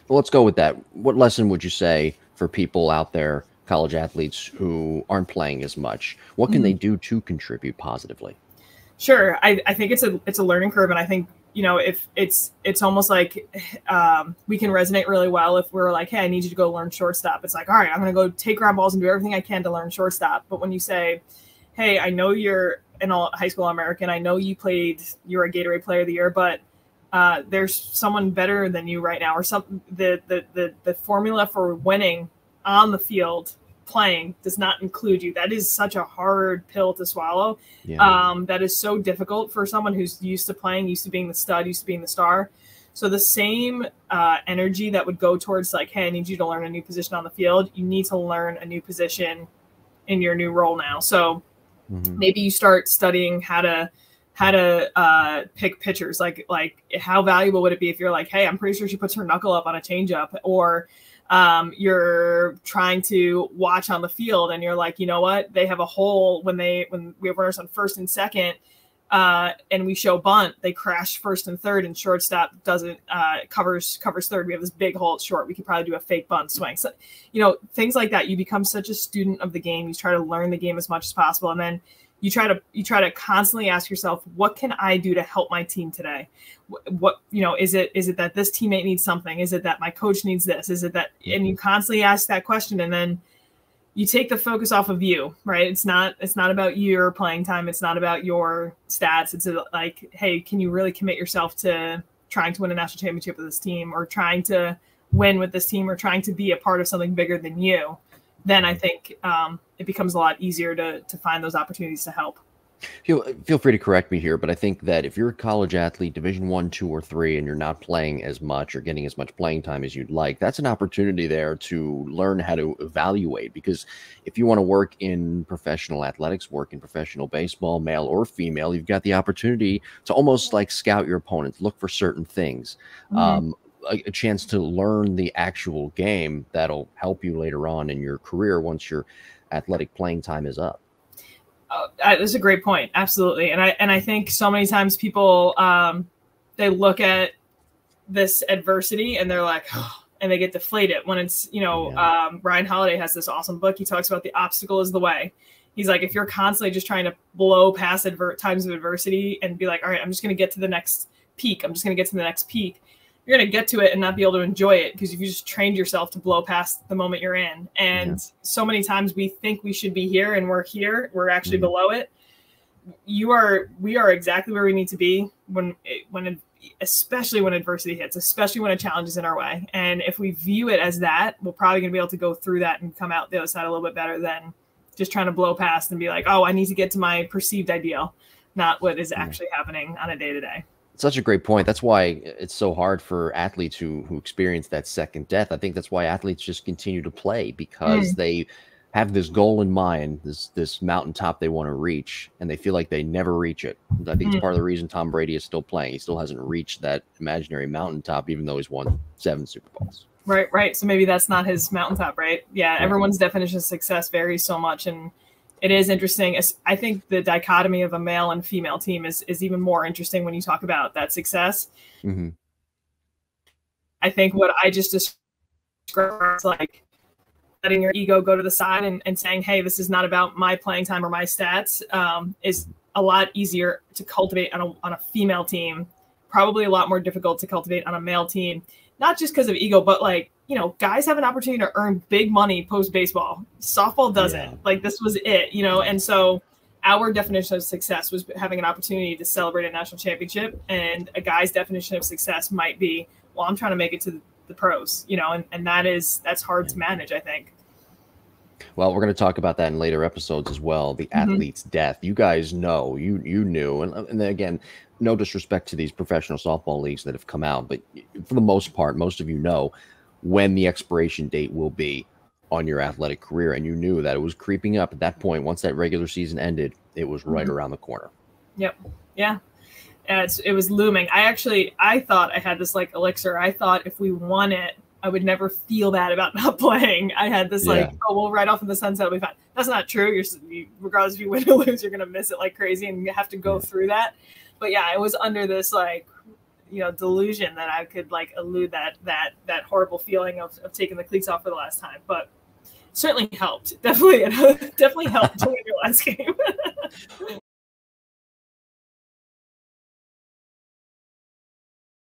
Well, let's go with that. What lesson would you say for people out there, college athletes who aren't playing as much? What can they do to contribute positively? Sure. I think it's a learning curve. And I think, if it's almost like we can resonate really well if we're like, hey, I need you to go learn shortstop. It's like, all right, I'm going to go take ground balls and do everything I can to learn shortstop. But when you say, hey, I know you're an all high school American, I know you're a Gatorade player of the year, but there's someone better than you right now, or something. The formula for winning on the field playing does not include you. That is such a hard pill to swallow. Yeah. That is so difficult for someone who's used to playing, used to being the stud, used to being the star. So the same energy that would go towards like, hey, I need you to learn a new position on the field, you need to learn a new position in your new role now. So maybe you start studying how to pick pitchers. Like how valuable would it be if you're like, hey, I'm pretty sure she puts her knuckle up on a changeup, or you're trying to watch on the field and you're like, you know what, they have a hole when we have runners on first and second, and we show bunt, they crash first and third, and shortstop doesn't covers third. We have this big hole at short. We could probably do a fake bunt swing. So, things like that. You become such a student of the game. You try to learn the game as much as possible, and then you try to constantly ask yourself, what can I do to help my team today? What, is it that this teammate needs something? Is it that my coach needs this? Is it that, and you constantly ask that question, and then you take the focus off of you, right? It's not about your playing time. It's not about your stats. It's like, hey, can you really commit yourself to trying to win a national championship with this team, or trying to win with this team, or trying to be a part of something bigger than you? Then I think it becomes a lot easier to find those opportunities to help. Feel free to correct me here, but I think that if you're a college athlete, Division I, II, or III, and you're not playing as much or getting as much playing time as you'd like, that's an opportunity there to learn how to evaluate. Because if you want to work in professional athletics, work in professional baseball, male or female, you've got the opportunity to almost like scout your opponents, look for certain things. A chance to learn the actual game that'll help you later on in your career once your athletic playing time is up. That's a great point. Absolutely. And I think so many times people, they look at this adversity and they're like, oh, and they get deflated when it's, Ryan Holiday has this awesome book. He talks about the obstacle is the way. He's like, if you're constantly just trying to blow past times of adversity and be like, all right, I'm just going to get to the next peak. I'm just going to get to the next peak. You're going to get to it and not be able to enjoy it, because if you just trained yourself to blow past the moment you're in. And so many times we think we should be here and we're here. We're actually below it. We are exactly where we need to be especially when adversity hits, especially when a challenge is in our way. And if we view it as that, we're probably going to be able to go through that and come out the other side a little bit better than just trying to blow past and be like, oh, I need to get to my perceived ideal, not what is actually happening on a day-to-day. Such a great point. That's why it's so hard for athletes who experience that second death. I think that's why athletes just continue to play, because they have this goal in mind, this mountaintop they want to reach, and they feel like they never reach it. I think it's part of the reason Tom Brady is still playing. He still hasn't reached that imaginary mountaintop, even though he's won 7 Super Bowls. Right. So maybe that's not his mountaintop, right? Yeah, everyone's definition of success varies so much, and it is interesting. I think the dichotomy of a male and female team is even more interesting when you talk about that success. I think what I just described is like letting your ego go to the side and saying, hey, this is not about my playing time or my stats, is a lot easier to cultivate on a female team, probably a lot more difficult to cultivate on a male team, not just because of ego, but like, guys have an opportunity to earn big money post baseball. Softball doesn't. Like, this was it, and so our definition of success was having an opportunity to celebrate a national championship, and a guy's definition of success might be, well, I'm trying to make it to the pros, and that's hard to manage, I think. Well, we're going to talk about that in later episodes as well. The athlete's death. You guys know, you knew, and then again, no disrespect to these professional softball leagues that have come out, but for the most part, most of you know when the expiration date will be on your athletic career, and you knew that it was creeping up at that point. Once that regular season ended, it was right around the corner. Yep. Yeah. It was looming. I thought I had this like elixir. I thought if we won it, I would never feel bad about not playing. I had this like, oh, we'll ride off in the sunset, it'll be fine. That's not true. Regardless if you win or lose, you're going to miss it like crazy, and you have to go through that. But yeah, I was under this like, delusion that I could like elude that horrible feeling of taking the cleats off for the last time. But certainly helped. Definitely helped to win your last game.